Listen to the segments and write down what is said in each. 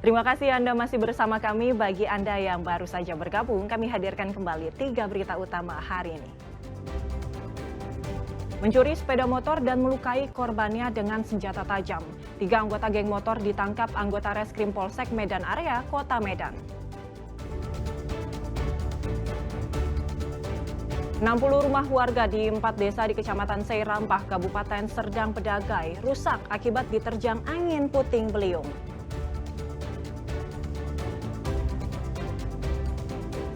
Terima kasih Anda masih bersama kami. Bagi Anda yang baru saja bergabung, kami hadirkan kembali 3 berita utama hari ini. Mencuri sepeda motor dan melukai korbannya dengan senjata tajam. 3 anggota geng motor ditangkap anggota Reskrim Polsek Medan Area, Kota Medan. 60 rumah warga di 4 desa di Kecamatan Seirampah, Kabupaten Serdang Bedagai rusak akibat diterjang angin puting beliung.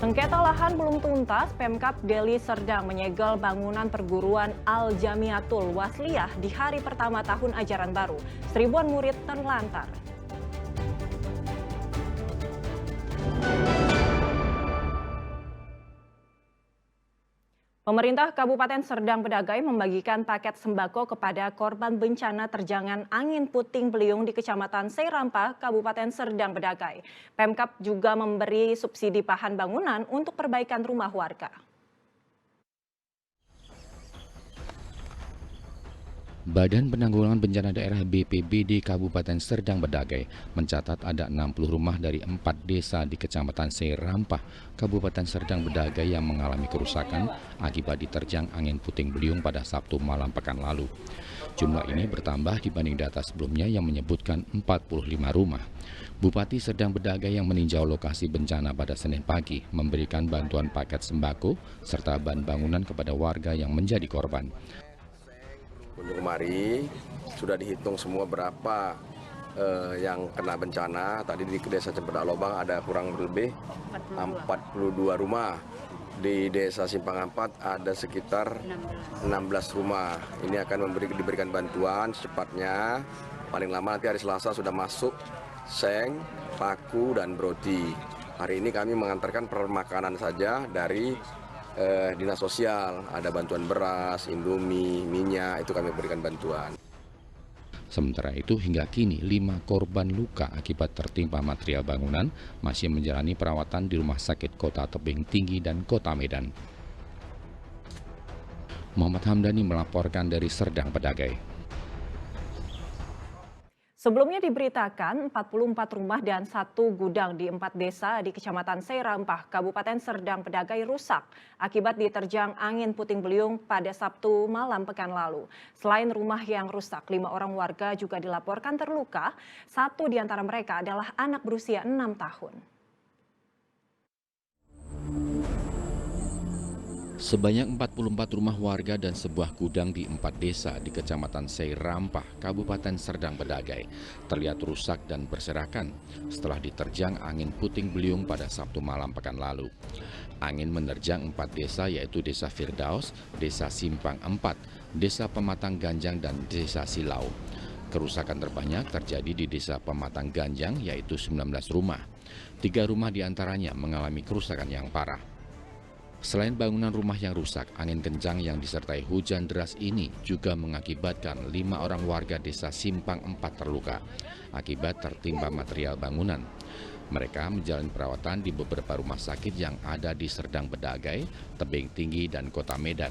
Sengketa lahan belum tuntas, Pemkab Deli Serdang menyegel bangunan perguruan Al-Jamiatul Wasliyah di hari pertama tahun ajaran baru. Seribuan murid terlantar. Pemerintah Kabupaten Serdang Bedagai membagikan paket sembako kepada korban bencana terjangan angin puting beliung di Kecamatan Seirampah, Kabupaten Serdang Bedagai. Pemkab juga memberi subsidi bahan bangunan untuk perbaikan rumah warga. Badan Penanggulangan Bencana Daerah BPBD Kabupaten Serdang Bedagai mencatat ada 60 rumah dari 4 desa di Kecamatan Seirampah, Kabupaten Serdang Bedagai yang mengalami kerusakan akibat diterjang angin puting beliung pada Sabtu malam pekan lalu. Jumlah ini bertambah dibanding data sebelumnya yang menyebutkan 45 rumah. Bupati Serdang Bedagai yang meninjau lokasi bencana pada Senin pagi memberikan bantuan paket sembako serta bahan bangunan kepada warga yang menjadi korban. Kunjung kemari sudah dihitung semua berapa yang kena bencana. Tadi di desa Cempedak Lobang ada kurang lebih 42 rumah. Di desa Simpang 4 ada sekitar 16 rumah. Ini akan diberikan bantuan secepatnya. Paling lama nanti hari Selasa sudah masuk seng, paku, dan brodi. Hari ini kami mengantarkan permakanan saja dari Dinas Sosial, ada bantuan beras, Indomie, minyak, itu kami berikan bantuan. Sementara itu hingga kini 5 korban luka akibat tertimpa material bangunan masih menjalani perawatan di Rumah Sakit Kota Tebing Tinggi dan Kota Medan. Muhammad Hamdani melaporkan dari Serdang Bedagai. Sebelumnya diberitakan 44 rumah dan 1 gudang di 4 desa di Kecamatan Seirampah, Kabupaten Serdang Bedagai rusak akibat diterjang angin puting beliung pada Sabtu malam pekan lalu. Selain rumah yang rusak, 5 orang warga juga dilaporkan terluka. 1 di antara mereka adalah anak berusia 6 tahun. Sebanyak 44 rumah warga dan sebuah gudang di 4 desa di Kecamatan Seirampah, Kabupaten Serdang Bedagai terlihat rusak dan berserakan setelah diterjang angin puting beliung pada Sabtu malam pekan lalu. Angin menerjang 4 desa yaitu Desa Firdaus, Desa Simpang 4, Desa Pematang Ganjang, dan Desa Silau. Kerusakan terbanyak terjadi di Desa Pematang Ganjang yaitu 19 rumah. 3 rumah diantaranya mengalami kerusakan yang parah. Selain bangunan rumah yang rusak, angin kencang yang disertai hujan deras ini juga mengakibatkan 5 orang warga Desa Simpang 4 terluka akibat tertimpa material bangunan. Mereka menjalani perawatan di beberapa rumah sakit yang ada di Serdang Bedagai, Tebing Tinggi, dan Kota Medan.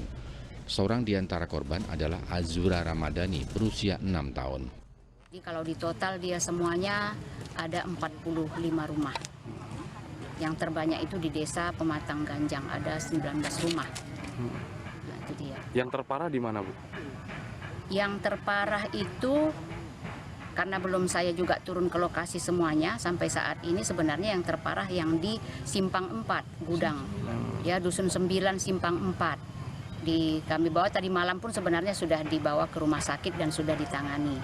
Seorang di antara korban adalah Azura Ramadhani berusia 6 tahun. Jadi kalau di total dia semuanya ada 45 rumah. Yang terbanyak itu di Desa Pematang Ganjang, ada 19 rumah. Nah, itu dia. Yang terparah di mana, Bu? Yang terparah itu, karena belum saya juga turun ke lokasi semuanya, sampai saat ini sebenarnya yang terparah yang di Simpang 4, Gudang. Ya, Dusun 9, Simpang 4. Kami bawa tadi malam pun sebenarnya sudah dibawa ke rumah sakit dan sudah ditangani.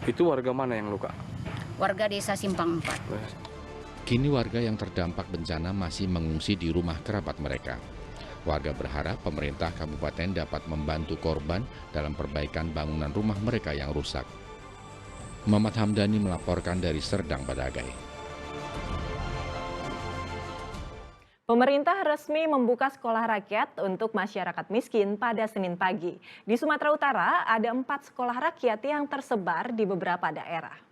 Itu warga mana yang luka? Warga Desa Simpang 4. Kini warga yang terdampak bencana masih mengungsi di rumah kerabat mereka. Warga berharap pemerintah kabupaten dapat membantu korban dalam perbaikan bangunan rumah mereka yang rusak. Muhammad Hamdani melaporkan dari Serdang Bedagai. Pemerintah resmi membuka sekolah rakyat untuk masyarakat miskin pada Senin pagi. Di Sumatera Utara ada 4 sekolah rakyat yang tersebar di beberapa daerah.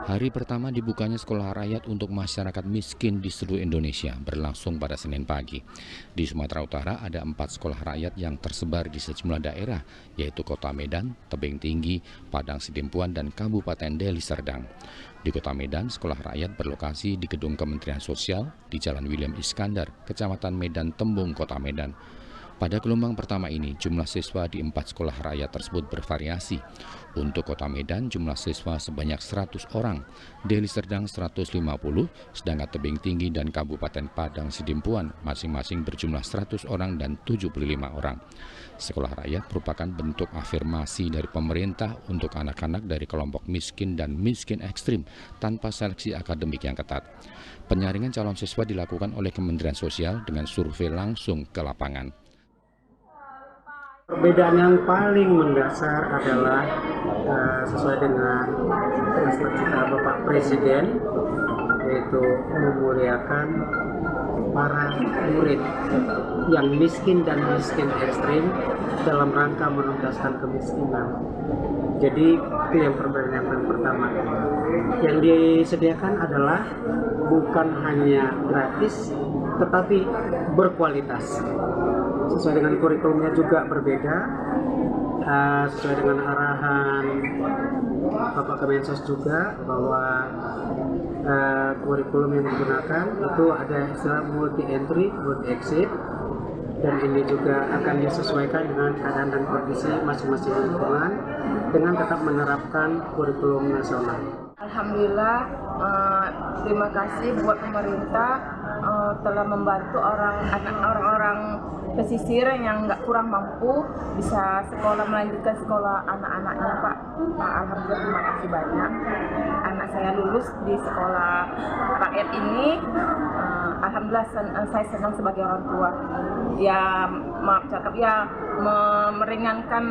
Hari pertama dibukanya sekolah rakyat untuk masyarakat miskin di seluruh Indonesia berlangsung pada Senin pagi. Di Sumatera Utara ada 4 sekolah rakyat yang tersebar di sejumlah daerah, yaitu Kota Medan, Tebing Tinggi, Padang Sidempuan, dan Kabupaten Deli Serdang. Di Kota Medan, sekolah rakyat berlokasi di Gedung Kementerian Sosial di Jalan William Iskandar, Kecamatan Medan Tembung, Kota Medan. Pada gelombang pertama ini, jumlah siswa di 4 sekolah rakyat tersebut bervariasi. Untuk Kota Medan, jumlah siswa sebanyak 100 orang, Deli Serdang 150, sedangkan Tebing Tinggi dan Kabupaten Padang Sidempuan masing-masing berjumlah 100 orang dan 75 orang. Sekolah rakyat merupakan bentuk afirmasi dari pemerintah untuk anak-anak dari kelompok miskin dan miskin ekstrim tanpa seleksi akademik yang ketat. Penyaringan calon siswa dilakukan oleh Kementerian Sosial dengan survei langsung ke lapangan. Perbedaan yang paling mendasar adalah sesuai dengan cita Bapak Presiden, yaitu memuliakan para murid yang miskin dan miskin ekstrim dalam rangka menuntaskan kemiskinan. Jadi itu yang perbedaan yang pertama. Yang disediakan adalah bukan hanya gratis, tetapi berkualitas. Sesuai dengan kurikulumnya juga berbeda, sesuai dengan arahan Bapak Kemensos juga bahwa kurikulum yang digunakan itu ada istilah multi entry, multi exit, dan ini juga akan disesuaikan dengan keadaan dan kondisi masing-masing lingkungan dengan tetap menerapkan kurikulum nasional. Alhamdulillah, terima kasih buat pemerintah telah membantu orang-orang pesisir yang nggak kurang mampu bisa melanjutkan sekolah anak-anaknya, Pak. Alhamdulillah, terima kasih banyak. Anak saya lulus di sekolah rakyat ini. Alhamdulillah, saya senang sebagai orang tua. Meringankan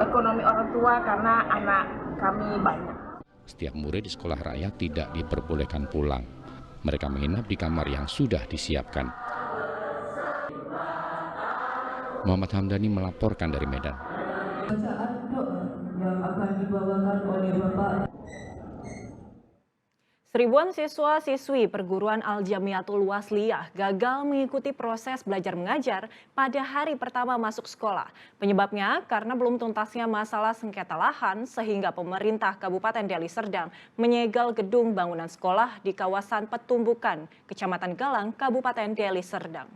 ekonomi orang tua karena anak kami banyak. Setiap murid di sekolah rakyat tidak diperbolehkan pulang. Mereka menginap di kamar yang sudah disiapkan. Muhammad Hamdani melaporkan dari Medan. Seribuan siswa-siswi perguruan Al-Jamiatul Wasliyah gagal mengikuti proses belajar mengajar pada hari pertama masuk sekolah. Penyebabnya karena belum tuntasnya masalah sengketa lahan sehingga pemerintah Kabupaten Deli Serdang menyegel gedung bangunan sekolah di kawasan Petumbukan, Kecamatan Galang, Kabupaten Deli Serdang.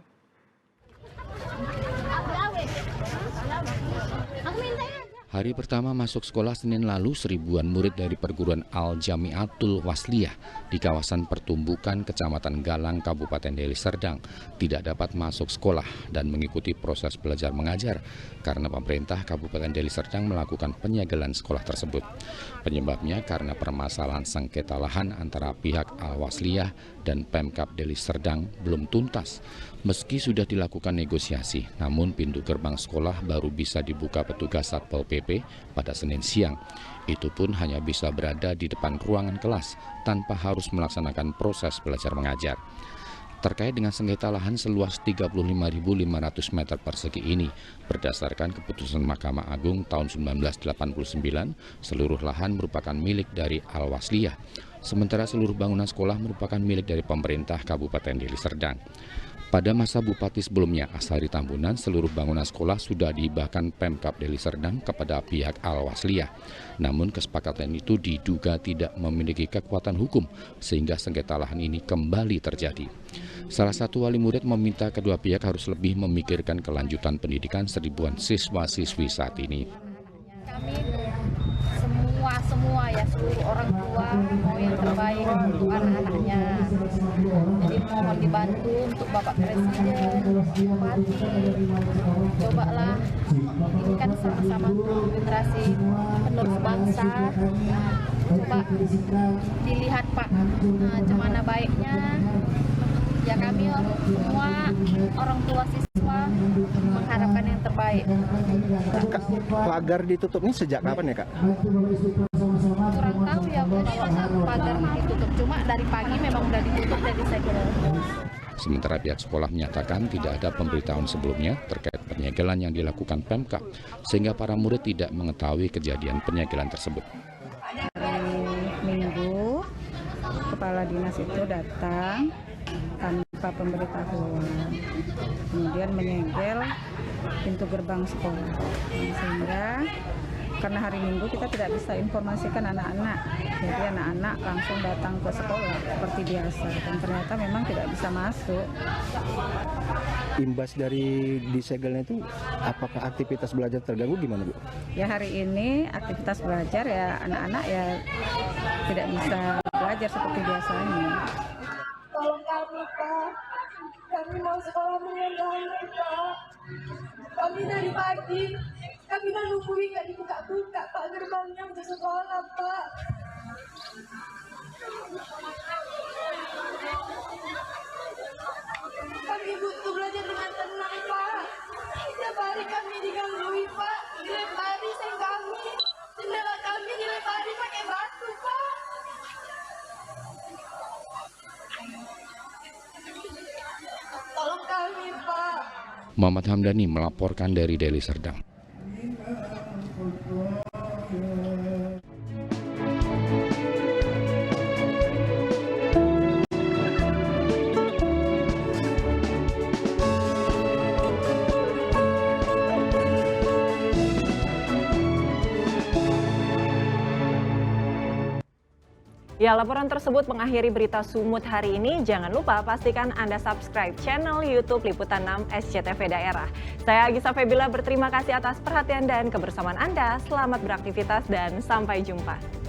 Hari pertama masuk sekolah Senin lalu, seribuan murid dari perguruan Al-Jamiatul Wasliyah di kawasan Pertumbukan, Kecamatan Galang, Kabupaten Deli Serdang tidak dapat masuk sekolah dan mengikuti proses belajar mengajar karena pemerintah Kabupaten Deli Serdang melakukan penyegelan sekolah tersebut. Penyebabnya karena permasalahan sengketa lahan antara pihak Al-Wasliyah dan Pemkab Deli Serdang belum tuntas. Meski sudah dilakukan negosiasi, namun pintu gerbang sekolah baru bisa dibuka petugas Satpol PP pada Senin siang. Itu pun hanya bisa berada di depan ruangan kelas tanpa harus melaksanakan proses belajar mengajar. Terkait dengan sengketa lahan seluas 35.500 meter persegi ini, berdasarkan keputusan Mahkamah Agung tahun 1989, seluruh lahan merupakan milik dari Al-Wasliyah, sementara seluruh bangunan sekolah merupakan milik dari pemerintah Kabupaten Deli Serdang. Pada masa Bupati sebelumnya, Asari Tambunan, seluruh bangunan sekolah sudah dihibahkan Pemkab Deli Serdang kepada pihak Al-Wasliyah. Namun kesepakatan itu diduga tidak memiliki kekuatan hukum, sehingga sengketa lahan ini kembali terjadi. Salah satu wali murid meminta kedua pihak harus lebih memikirkan kelanjutan pendidikan seribuan siswa-siswi saat ini. Kami semua ya, seluruh orang tua mau yang terbaik untuk anak-anaknya. Jadi mohon dibantu untuk Bapak Presiden, Bupati, cobalah ini kan sama-sama generasi penerus bangsa. Coba dilihat Pak, gimana baiknya. Ya kami semua orang tua siswa mengharapkan yang terbaik. Pagar ditutupnya sejak kapan ya Kak? Kurang tahu ya, pagar ditutup. Cuma dari pagi memang udah ditutup dari segel. Sementara pihak sekolah menyatakan tidak ada pemberitahuan sebelumnya terkait penyegelan yang dilakukan Pemkab, sehingga para murid tidak mengetahui kejadian penyegelan tersebut. Minggu kepala dinas itu datang tanpa pemberitahuan, kemudian menyegel pintu gerbang sekolah, sehingga karena hari Minggu kita tidak bisa informasikan anak-anak, jadi anak-anak langsung datang ke sekolah seperti biasa, dan ternyata memang tidak bisa masuk. Imbas dari disegelnya itu, apakah aktivitas belajar terganggu gimana, Bu? Ya hari ini aktivitas belajar ya anak-anak ya tidak bisa belajar seperti biasanya. Tolong kami, Pak. Kami mau sekolah dengan damai, Pak. Kami dari pagi, kami udah nungguin nggak dibuka-buka, Pak, gerbangnya untuk sekolah, Pak. Kami butuh belajar dengan tenang, Pak. Setiap hari kami digangguin, Pak. Dilempari seng kami. Jendela kami dilempari pakai batu, Pak. Tolong kami, Pak. Muhammad Hamdani melaporkan dari Deli Serdang. Ya, laporan tersebut mengakhiri berita Sumut hari ini. Jangan lupa pastikan Anda subscribe channel YouTube Liputan 6 SCTV Daerah. Saya Agisa Febila berterima kasih atas perhatian dan kebersamaan Anda. Selamat beraktivitas dan sampai jumpa.